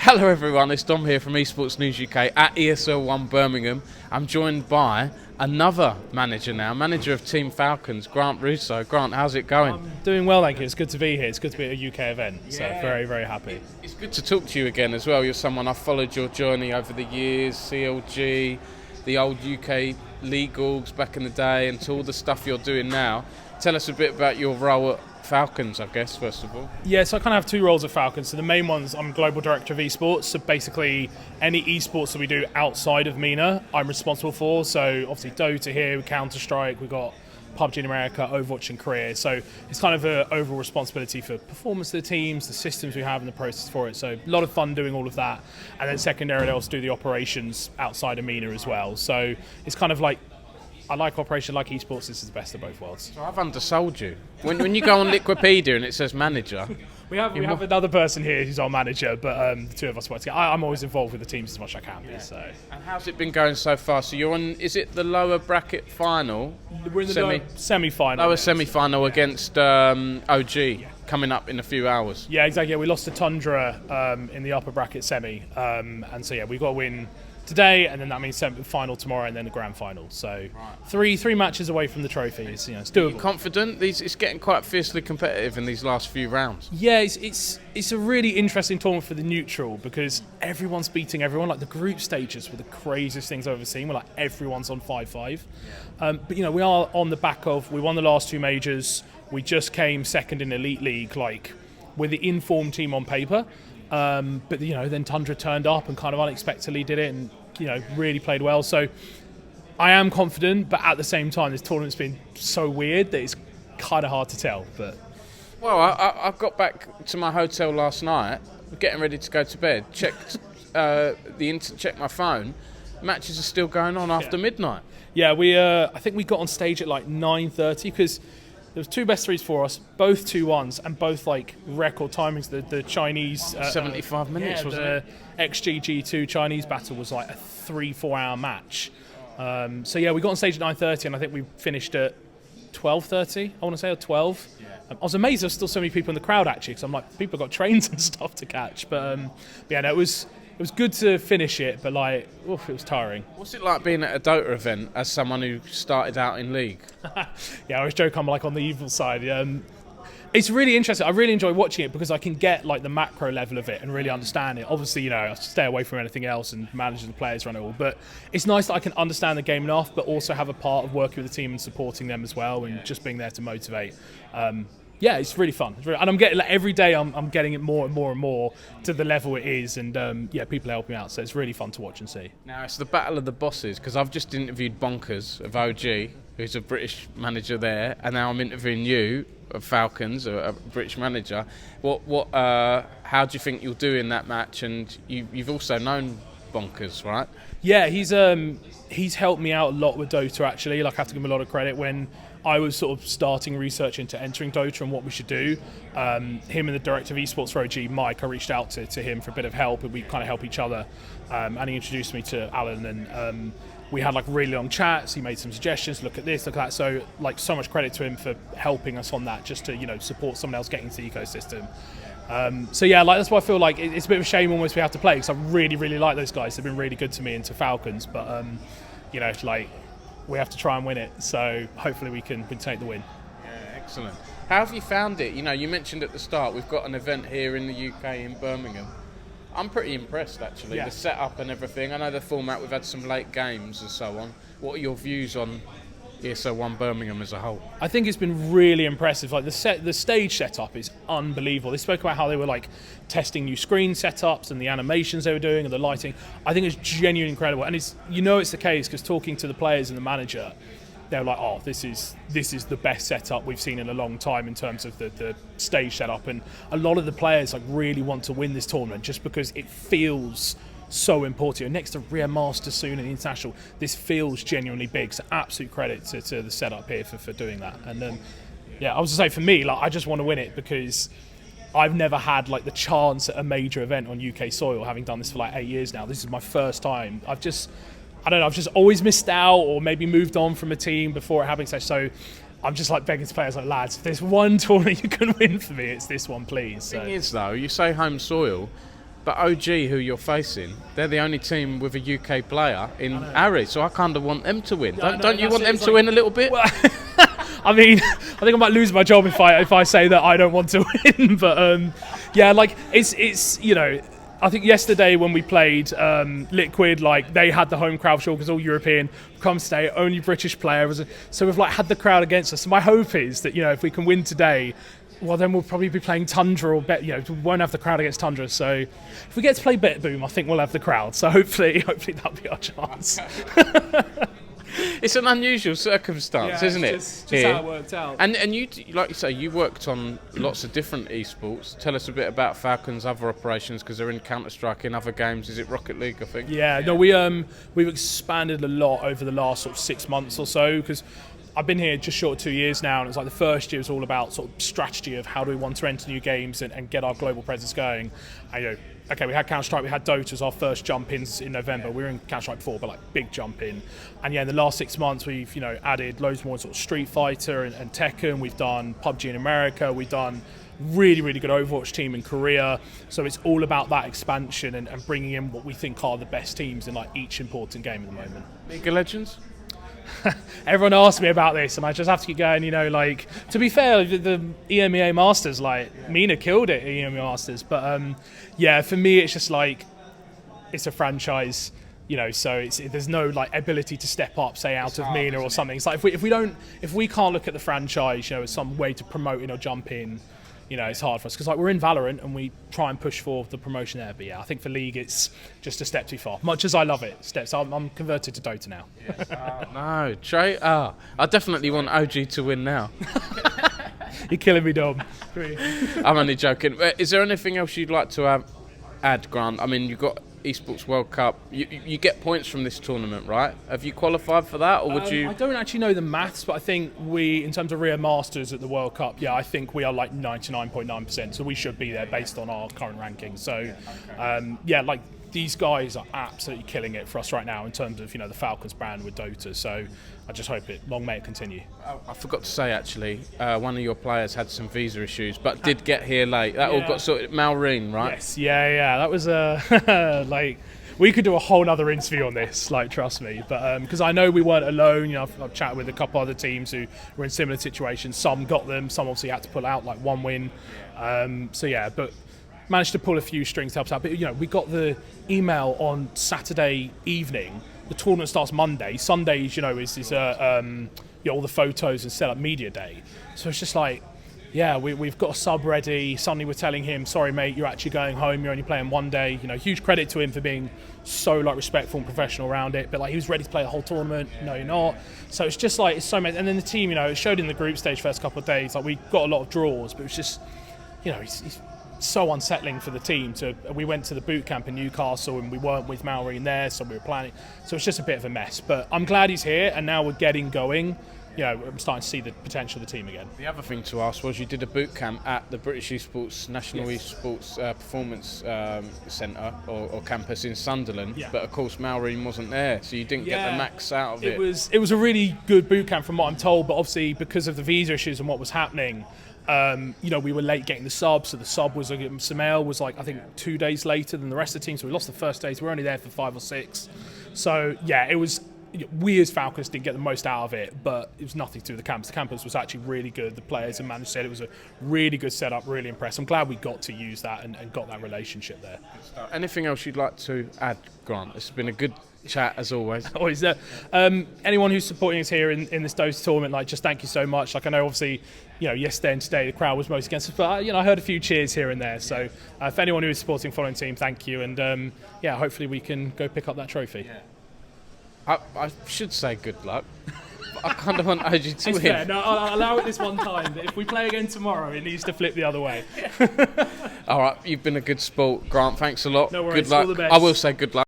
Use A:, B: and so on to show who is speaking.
A: Hello everyone, it's Dom here from Esports News UK at ESL 1 Birmingham. I'm joined by another manager now, manager of Team Falcons, Grant Rousseau. Grant, how's it going?
B: I'm doing well, thank you. It's good to be here. It's good to be at a UK event, so very, very happy.
A: It's good to talk to you again as well. You're someone I've followed your journey over the years, CLG, the old UK legals back in the day, and to all the stuff you're doing now. Tell us a bit about your role at Falcons, I guess, first of all.
B: Yeah, so I kind of have two roles at Falcons. So the main one's I'm Global Director of Esports, so basically any esports that we do outside of MENA, I'm responsible for. So obviously Dota here, Counter-Strike, we've got PUBG in America, Overwatch in Korea. So it's kind of an overall responsibility for performance of the teams, the systems we have and the process for it. So a lot of fun doing all of that. And then secondarily, I also do the operations outside of MENA as well. So it's kind of like, I like operation, like esports. This is the best of both worlds.
A: So I've undersold you. When you go on Wikipedia and it says manager,
B: we have another person here who's our manager, but the two of us work together. I'm always involved with the teams as much as I can be. So.
A: And how's it been going so far? So you're on. Is it the lower bracket final?
B: We're in the semi-final.
A: Lower semi-final against OG coming up in a few hours.
B: Yeah, exactly. Yeah, we lost to Tundra in the upper bracket semi, and so yeah, we've got to win today, and then that means final tomorrow, and then the grand final. So three matches away from the trophy. It's doable.
A: Are you confident? It's getting quite fiercely competitive in these last few rounds.
B: Yeah, it's a really interesting tournament for the neutral because everyone's beating everyone. Like the group stages were the craziest things I've ever seen. Where like everyone's on 5-5. But we are on the back of, we won the last two majors. We just came second in Elite League. Like we're the informed team on paper. But then Tundra turned up and kind of unexpectedly did it, and really played well. So I am confident, but at the same time, this tournament's been so weird that it's kind of hard to tell. But
A: I got back to my hotel last night, getting ready to go to bed. Checked checked my phone. Matches are still going on after midnight.
B: Yeah, I think we got on stage at like 9:30 because there was two best threes for us, both 2-1s, and both like record timings. The Chinese
A: 75 minutes, wasn't it?
B: XGG2 Chinese battle was like a 3-4 hour match. So yeah, we got on stage at 9:30, and I think we finished at 12:30. I want to say, or 12. Yeah. I was amazed there was still so many people in the crowd actually, because I'm like, people got trains and stuff to catch. But yeah, no, it was good to finish it, but like, it was tiring.
A: What's it like being at a Dota event as someone who started out in League?
B: Yeah, I always joke I'm like on the evil side. It's really interesting. I really enjoy watching it because I can get like the macro level of it and really understand it. Obviously, I stay away from anything else and manage the players, run it all. But it's nice that I can understand the game enough, but also have a part of working with the team and supporting them as well, and just being there to motivate. Yeah, it's really fun. And I'm getting every day. I'm getting it more and more and more to the level it is, and people help me out. So it's really fun to watch and see.
A: Now it's the battle of the bosses, because I've just interviewed Bonkers of OG, who's a British manager there, and now I'm interviewing you of Falcons, a British manager. How do you think you'll do in that match? And you've also known Bonkers, right?
B: Yeah, he's helped me out a lot with Dota actually. Like I have to give him a lot of credit when I was sort of starting research into entering Dota and what we should do. Him and the director of esports for OG, Mike, I reached out to him for a bit of help, and we kind of help each other. And he introduced me to Alan, and we had like really long chats. He made some suggestions, look at this, look at that. So like so much credit to him for helping us on that, just to support someone else getting into the ecosystem. So yeah, like that's why I feel like it's a bit of a shame almost we have to play, because I really, really like those guys. They've been really good to me and to Falcons, but like we have to try and win it. So hopefully we can take the win.
A: Yeah, excellent. How have you found it? You mentioned at the start we've got an event here in the UK in Birmingham. I'm pretty impressed actually. Yeah. The setup and everything. I know the format. We've had some late games and so on. What are your views on ESL 1 Birmingham as a whole?
B: I think it's been really impressive. Like the stage setup is unbelievable. They spoke about how they were like testing new screen setups and the animations they were doing and the lighting. I think it's genuinely incredible, and it's the case because talking to the players and the manager, they were like, "Oh, this is the best setup we've seen in a long time in terms of the stage setup." And a lot of the players like really want to win this tournament just because it feels so important. Next to Rear Master soon and International, this feels genuinely big. So absolute credit to the setup here for doing that. And I was to say for me, like I just want to win it because I've never had like the chance at a major event on UK soil, having done this for like 8 years now. This is my first time. I've just always missed out or maybe moved on from a team before it happened. So I'm just like begging to players like, lads, if there's one tournament you can win for me, it's this one, please.
A: The thing is though, you say home soil, But OG, who you're facing, they're the only team with a UK player in Harry, so I kind of want them to win. Don't you want them to win a little bit?
B: Well, I mean, I think I might lose my job if I say that I don't want to win. But yeah, like it's you know, I think yesterday when we played Liquid, like they had the home crowd, sure, because all European. Come State, only British player, so we've like had the crowd against us. So my hope is that, you know, if we can win today, well, then we'll probably be playing Tundra or Bet. You know, we won't have the crowd against Tundra. So if we get to play Bet Boom, I think we'll have the crowd. So hopefully that'll be our chance.
A: It's an unusual circumstance, isn't it?
B: Just how it worked out.
A: And you, like you say, you worked on lots of different esports. Tell us a bit about Falcons' other operations, because they're in Counter-Strike, in other games. Is it Rocket League, I think?
B: Yeah, no, we've expanded a lot over the last sort of 6 months or so, because I've been here just short of 2 years now, and it's like the first year was all about sort of strategy of how do we want to enter new games and get our global presence going. And, you know, okay, we had Counter-Strike, we had Dota as our first jump-ins in November. We were in Counter-Strike before, but like big jump-in. And yeah, in the last 6 months, we've, you know, added loads more sort of Street Fighter and Tekken. We've done PUBG in America. We've done really, really good Overwatch team in Korea. So it's all about that expansion and bringing in what we think are the best teams in like each important game at the moment.
A: League of Legends?
B: Everyone asks me about this, and I just have to keep going. You know, like, to be fair, the EMEA Masters, like Mina killed it at EMEA Masters, but yeah, for me it's just like it's a franchise, you know, so there's no like ability to step up, say out of Mina or something. It's like if we can't look at the franchise, you know, as some way to promote it or jump in, you know, it's hard for us, because like we're in Valorant and we try and push for the promotion there. But yeah, I think for League it's just a step too far. Much as I love it, I'm converted to Dota now.
A: Yes. No, Trey. I definitely want OG to win now.
B: You're killing me, Dom.
A: I'm only joking. Is there anything else you'd like to add, Grant? I mean, you've got Esports World Cup. You get points from this tournament, right? Have you qualified for that, or would you?
B: I don't actually know the maths, but I think we, in terms of Rio Masters at the World Cup, yeah, I think we are like 99.9%. So we should be there based on our current ranking. So, yeah, like these guys are absolutely killing it for us right now in terms of, you know, the Falcons brand with Dota. So I just hope long may it continue.
A: I forgot to say, actually, one of your players had some visa issues, but did get here late. That all got sorted. Maureen, right?
B: Yes, yeah. That was like, we could do a whole other interview on this, like, trust me. But because I know we weren't alone, you know, I've chatted with a couple other teams who were in similar situations. Some got them, some obviously had to pull out, like one win. So yeah, but managed to pull a few strings to help us out. But, you know, we got the email on Saturday evening. The tournament starts Monday. Sundays, you know, is you know, all the photos and set up media day. So it's just like, yeah, we've got a sub ready. Suddenly we're telling him, sorry, mate, you're actually going home. You're only playing one day. You know, huge credit to him for being so like respectful and professional around it. But like, he was ready to play the whole tournament. No, you're not. So it's just like, it's so many. And then the team, you know, it showed in the group stage first couple of days. Like, we got a lot of draws, but it was just, you know, it's so unsettling for the team. We went to the boot camp in Newcastle and we weren't with Maureen there, so we were planning. So it's just a bit of a mess. But I'm glad he's here, and now we're getting going. You know, I'm starting to see the potential of the team again.
A: The other thing to ask was, you did a boot camp at the British Esports National Esports Performance Centre or campus in Sunderland, but of course Maureen wasn't there, so you didn't get the max out of it.
B: It was a really good boot camp from what I'm told, but obviously because of the visa issues and what was happening, you know, we were late getting the sub, so the sub was Samael was like, I think 2 days later than the rest of the team, so we lost the first day, so we were only there for 5 or 6. So yeah, it was, we as Falcons didn't get the most out of it, but it was nothing to do with the campus. The campus was actually really good. The players and managers said it was a really good setup, really impressed. I'm glad we got to use that and got that relationship there.
A: Anything else you'd like to add, Grant? It's been a good chat as always.
B: Always there. Anyone who's supporting us here in this Dota tournament, like, just thank you so much. Like, I know obviously, you know, yesterday and today the crowd was most against us, but you know, I heard a few cheers here and there. So for anyone who is supporting following team, thank you, and yeah, hopefully we can go pick up that trophy.
A: Yeah. I should say good luck. I kind of want OG to win.
B: Fair. No, I'll allow it this one time. But if we play again tomorrow, it needs to flip the other way.
A: All right, you've been a good sport, Grant. Thanks a lot.
B: No worries.
A: Good luck.
B: All the best.
A: I will say good luck.